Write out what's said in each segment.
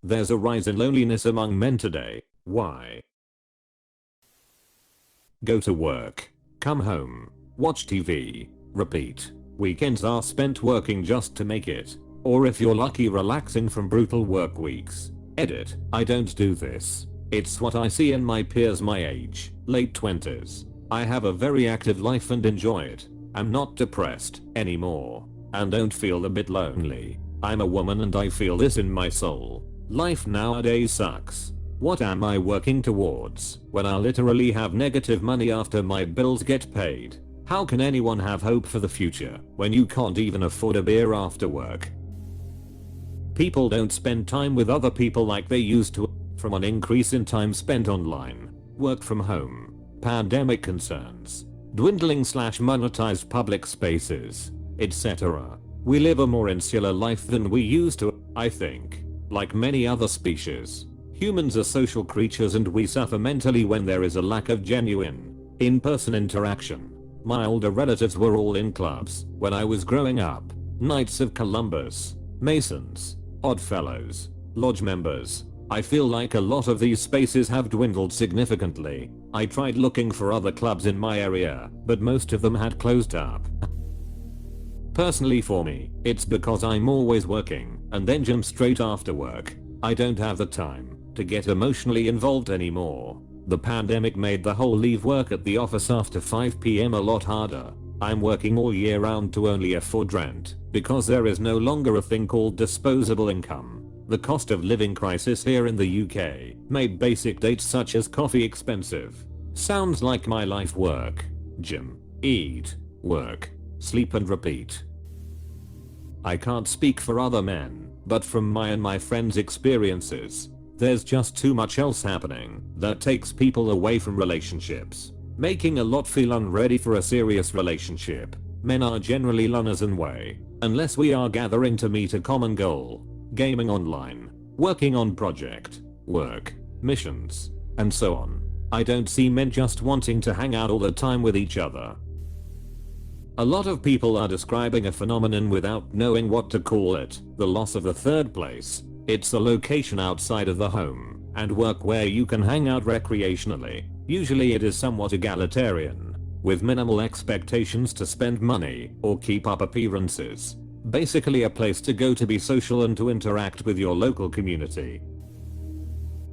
There's a rise in loneliness among men today. Why? Go to work, come home, watch TV, repeat. Weekends are spent working just to make it. Or if you're lucky, relaxing from brutal work weeks. Edit. I don't do this. It's what I see in my peers my age, late 20s. I have a very active life and enjoy it. I'm not depressed anymore. And don't feel a bit lonely. I'm a woman and I feel this in my soul. Life nowadays sucks. What am I working towards when I literally have negative money after my bills get paid? How can anyone have hope for the future when you can't even afford a beer after work? People don't spend time with other people like they used to, from an increase in time spent online, work from home, pandemic concerns, dwindling / monetized public spaces, etc. We live a more insular life than we used to, I think. Like many other species, humans are social creatures and we suffer mentally when there is a lack of genuine, in-person interaction. My older relatives were all in clubs when I was growing up. Knights of Columbus, Masons, Oddfellows, lodge members. I feel like a lot of these spaces have dwindled significantly. I tried looking for other clubs in my area, but most of them had closed up. Personally for me, it's because I'm always working and then gym straight after work. I don't have the time to get emotionally involved anymore. The pandemic made the whole leave work at the office after 5 PM a lot harder. I'm working all year round to only afford rent because there is no longer a thing called disposable income. The cost of living crisis here in the UK made basic dates such as coffee expensive. Sounds like my life: work, gym, eat, work, sleep and repeat. I can't speak for other men, but from my and my friends' experiences, there's just too much else happening that takes people away from relationships, making a lot feel unready for a serious relationship. Men are generally loners anyway, unless we are gathering to meet a common goal, gaming online, working on project, work, missions, and so on. I don't see men just wanting to hang out all the time with each other. A lot of people are describing a phenomenon without knowing what to call it: the loss of the third place. It's a location outside of the home and work where you can hang out recreationally. Usually it is somewhat egalitarian, with minimal expectations to spend money or keep up appearances. Basically a place to go to be social and to interact with your local community.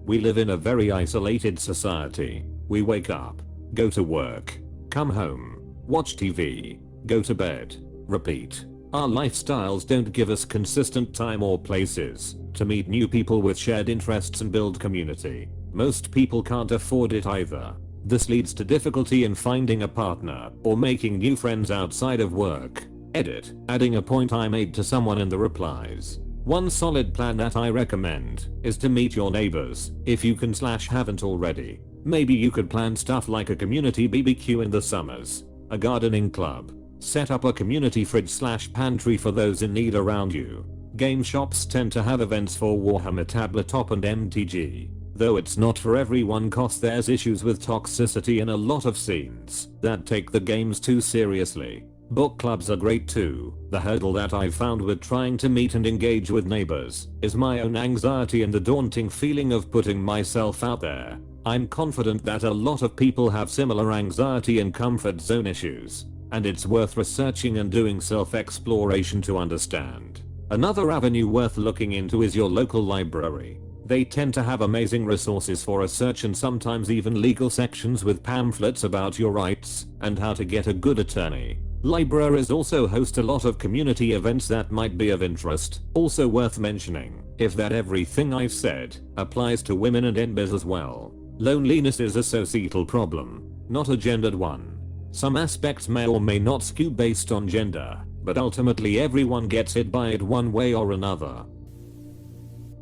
We live in a very isolated society. We wake up, go to work, come home, watch TV, go to bed, repeat. Our lifestyles don't give us consistent time or places to meet new people with shared interests and build community. Most people can't afford it either. This leads to difficulty in finding a partner or making new friends outside of work. Edit. Adding a point I made to someone in the replies. One solid plan that I recommend is to meet your neighbors if you can / haven't already. Maybe you could plan stuff like a community BBQ in the summers, a gardening club, set up a community fridge / pantry for those in need around you. Game shops tend to have events for Warhammer Tabletop and MTG, though it's not for everyone cause there's issues with toxicity in a lot of scenes that take the games too seriously. Book clubs are great too. The hurdle that I've found with trying to meet and engage with neighbors is my own anxiety and the daunting feeling of putting myself out there. I'm confident that a lot of people have similar anxiety and comfort zone issues, and it's worth researching and doing self-exploration to understand. Another avenue worth looking into is your local library. They tend to have amazing resources for research and sometimes even legal sections with pamphlets about your rights and how to get a good attorney. Libraries also host a lot of community events that might be of interest. Also worth mentioning, if that everything I've said applies to women and NBIS as well. Loneliness is a societal problem, not a gendered one. Some aspects may or may not skew based on gender, but ultimately everyone gets hit by it one way or another.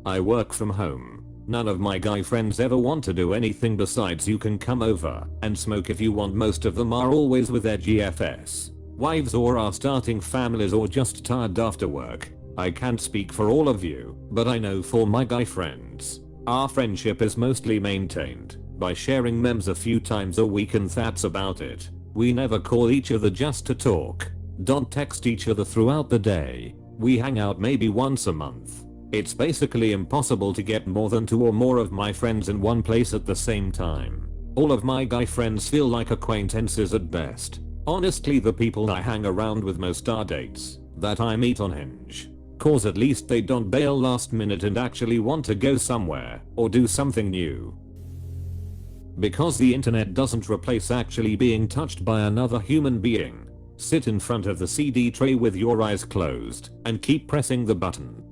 I work from home. None of my guy friends ever want to do anything besides you can come over and smoke if you want. Most of them are always with their GFS wives or are starting families or just tired after work. I can't speak for all of you, but I know for my guy friends, our friendship is mostly maintained by sharing memes a few times a week and that's about it. We never call each other just to talk. Don't text each other throughout the day. We hang out maybe once a month. It's basically impossible to get more than 2 or more of my friends in one place at the same time. All of my guy friends feel like acquaintances at best. Honestly, the people I hang around with most are dates that I meet on Hinge. Cause at least they don't bail last minute and actually want to go somewhere or do something new. Because the internet doesn't replace actually being touched by another human being. Sit in front of the CD tray with your eyes closed and keep pressing the button.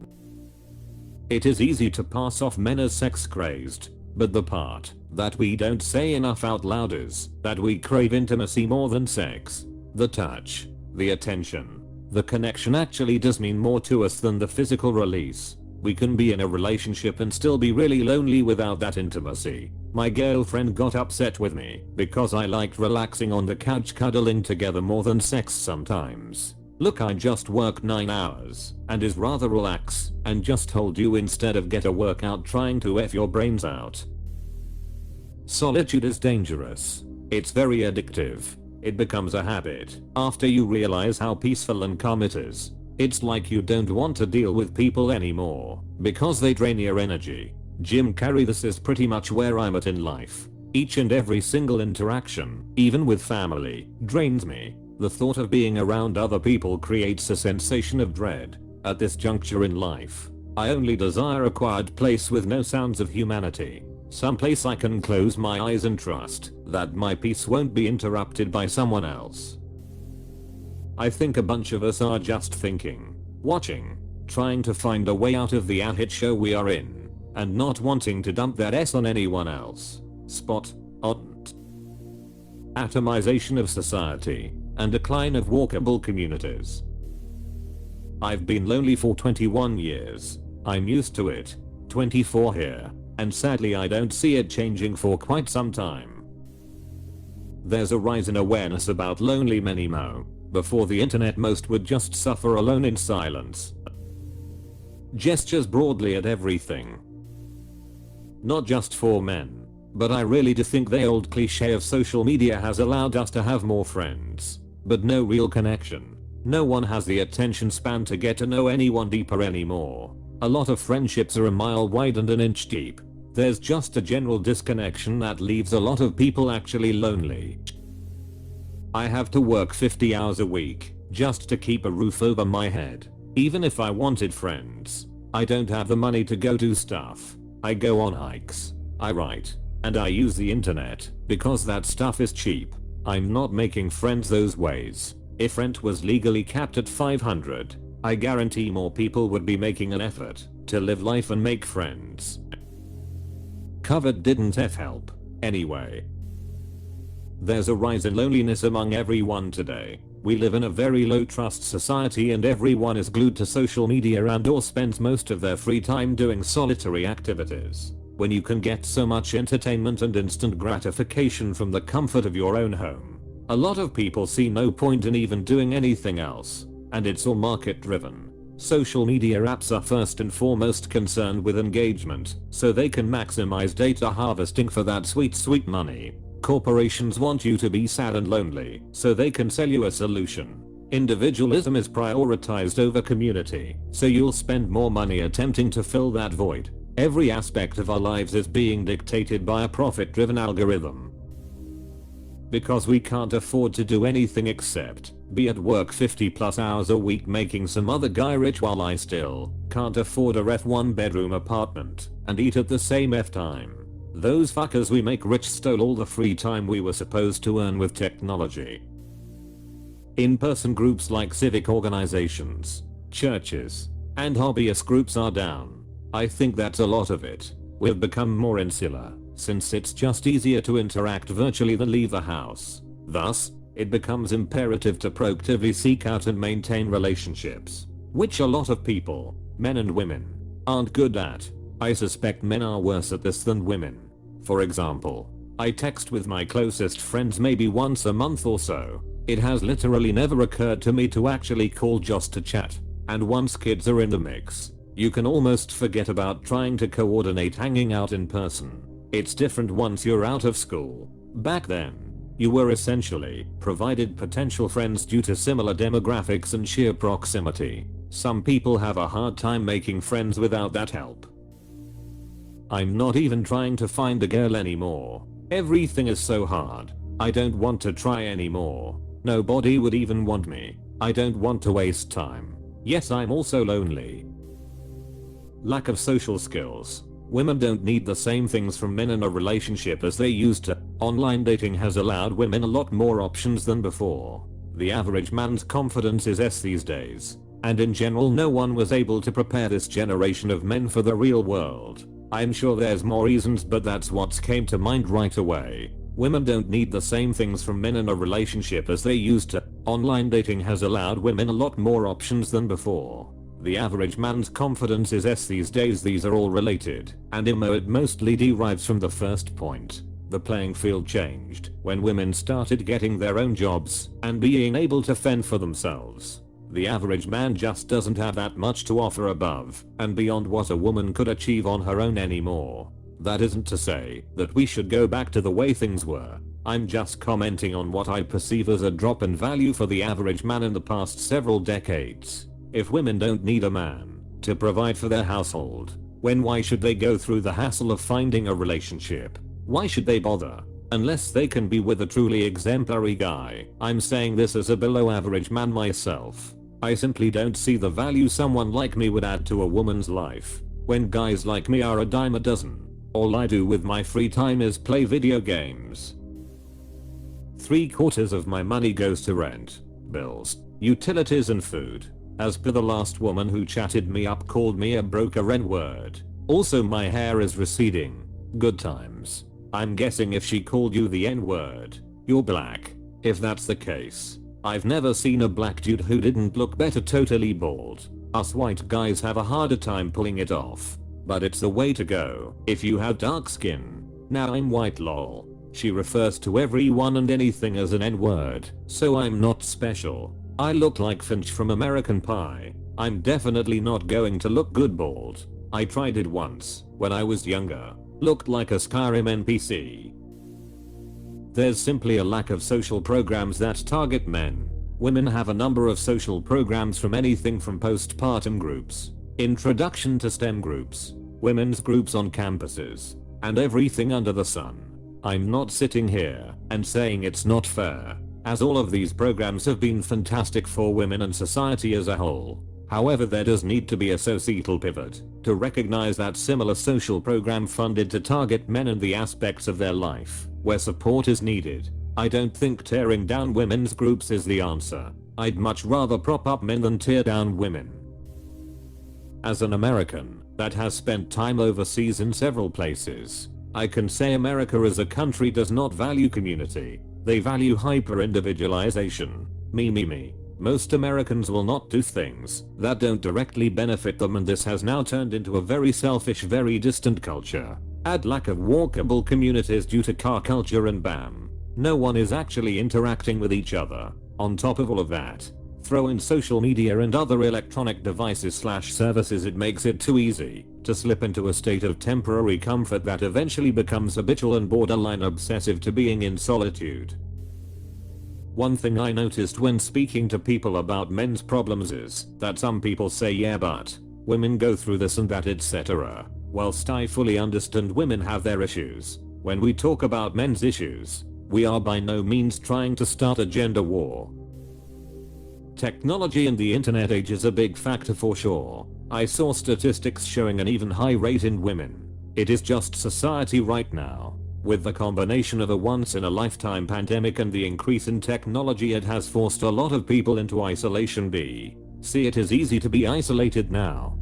It is easy to pass off men as sex crazed, but the part that we don't say enough out loud is that we crave intimacy more than sex. The touch, the attention, the connection actually does mean more to us than the physical release. We can be in a relationship and still be really lonely without that intimacy. My girlfriend got upset with me because I liked relaxing on the couch cuddling together more than sex sometimes. Look, I just work 9 hours and is rather relax and just hold you instead of get a workout trying to F your brains out. Solitude is dangerous. It's very addictive. It becomes a habit after you realize how peaceful and calm it is. It's like you don't want to deal with people anymore because they drain your energy. Jim Carrey, this is pretty much where I'm at in life. Each and every single interaction, even with family, drains me. The thought of being around other people creates a sensation of dread. At this juncture in life, I only desire a quiet place with no sounds of humanity. Some place I can close my eyes and trust that my peace won't be interrupted by someone else. I think a bunch of us are just thinking, watching, trying to find a way out of the hit show we are in, and not wanting to dump that S on anyone else. Spot on. Atomization of society and decline of walkable communities. I've been lonely for 21 years. I'm used to it. 24 here. And sadly I don't see it changing for quite some time. There's a rise in awareness about lonely men emo. Before the internet most would just suffer alone in silence. Gestures broadly at everything. Not just for men, but I really do think the old cliche of social media has allowed us to have more friends, but no real connection. No one has the attention span to get to know anyone deeper anymore. A lot of friendships are a mile wide and an inch deep. There's just a general disconnection that leaves a lot of people actually lonely. I have to work 50 hours a week just to keep a roof over my head. Even if I wanted friends, I don't have the money to go do stuff. I go on hikes, I write, and I use the internet because that stuff is cheap. I'm not making friends those ways. If rent was legally capped at $500, I guarantee more people would be making an effort to live life and make friends. COVID didn't help, anyway. There's a rise in loneliness among everyone today. We live in a very low trust society and everyone is glued to social media and or spends most of their free time doing solitary activities. When you can get so much entertainment and instant gratification from the comfort of your own home, a lot of people see no point in even doing anything else. And it's all market driven. Social media apps are first and foremost concerned with engagement, so they can maximize data harvesting for that sweet money. Corporations want you to be sad and lonely, so they can sell you a solution. Individualism is prioritized over community, so you'll spend more money attempting to fill that void. Every aspect of our lives is being dictated by a profit-driven algorithm. Because we can't afford to do anything except be at work 50+ hours a week making some other guy rich while I still can't afford a F1 bedroom apartment and eat at the same time. Those fuckers we make rich stole all the free time we were supposed to earn with technology. In-person groups like civic organizations, churches, and hobbyist groups are down. I think that's a lot of it. We've become more insular, since it's just easier to interact virtually than leave the house. Thus, it becomes imperative to proactively seek out and maintain relationships, which a lot of people, men and women, aren't good at. I suspect men are worse at this than women. For example, I text with my closest friends maybe once a month or so. It has literally never occurred to me to actually call just to chat. And once kids are in the mix, you can almost forget about trying to coordinate hanging out in person. It's different once you're out of school. Back then, you were essentially provided potential friends due to similar demographics and sheer proximity. Some people have a hard time making friends without that help. I'm not even trying to find a girl anymore. Everything is so hard. I don't want to try anymore. Nobody would even want me. I don't want to waste time. Yes, I'm also lonely. Lack of social skills. Women don't need the same things from men in a relationship as they used to. Online dating has allowed women a lot more options than before. The average man's confidence is S these days. And in general, no one was able to prepare this generation of men for the real world. I'm sure there's more reasons, but that's what came to mind right away. Women don't need the same things from men in a relationship as they used to. Online dating has allowed women a lot more options than before. The average man's confidence is S these days. These are all related, and it mostly derives from the first point. The playing field changed when women started getting their own jobs and being able to fend for themselves. The average man just doesn't have that much to offer above and beyond what a woman could achieve on her own anymore. That isn't to say that we should go back to the way things were. I'm just commenting on what I perceive as a drop in value for the average man in the past several decades. If women don't need a man to provide for their household, why should they go through the hassle of finding a relationship? Why should they bother? Unless they can be with a truly exemplary guy. I'm saying this as a below average man myself. I simply don't see the value someone like me would add to a woman's life, when guys like me are a dime a dozen. All I do with my free time is play video games. 3/4 of my money goes to rent, bills, utilities and food. As per the last woman who chatted me up called me a broker N-word. Also my hair is receding. Good times. I'm guessing if she called you the N-word, you're black. If that's the case, I've never seen a black dude who didn't look better totally bald. Us white guys have a harder time pulling it off. But it's the way to go if you have dark skin. Now I'm white lol. She refers to everyone and anything as an N-word, so I'm not special. I look like Finch from American Pie. I'm definitely not going to look good bald. I tried it once when I was younger. Looked like a Skyrim NPC. There's simply a lack of social programs that target men. Women have a number of social programs, from anything from postpartum groups, introduction to STEM groups, women's groups on campuses, and everything under the sun. I'm not sitting here and saying it's not fair, as all of these programs have been fantastic for women and society as a whole. However, there does need to be a societal pivot to recognize that similar social program funded to target men and the aspects of their life where support is needed. I don't think tearing down women's groups is the answer. I'd much rather prop up men than tear down women. As an American that has spent time overseas in several places, I can say America as a country does not value community. They value hyper-individualization. Me. Most Americans will not do things that don't directly benefit them, and this has now turned into a very selfish, very distant culture. Add lack of walkable communities due to car culture and bam, no one is actually interacting with each other. On top of all of that, throw in social media and other electronic devices/services. It makes it too easy to slip into a state of temporary comfort that eventually becomes habitual and borderline obsessive to being in solitude. One thing I noticed when speaking to people about men's problems is that some people say yeah but women go through this and that etc. Whilst I fully understand women have their issues, when we talk about men's issues, we are by no means trying to start a gender war. Technology and the internet age is a big factor for sure. I saw statistics showing an even high rate in women. It is just society right now. With the combination of a once-in-a-lifetime pandemic and the increase in technology, it has forced a lot of people into isolation. See, it is easy to be isolated now.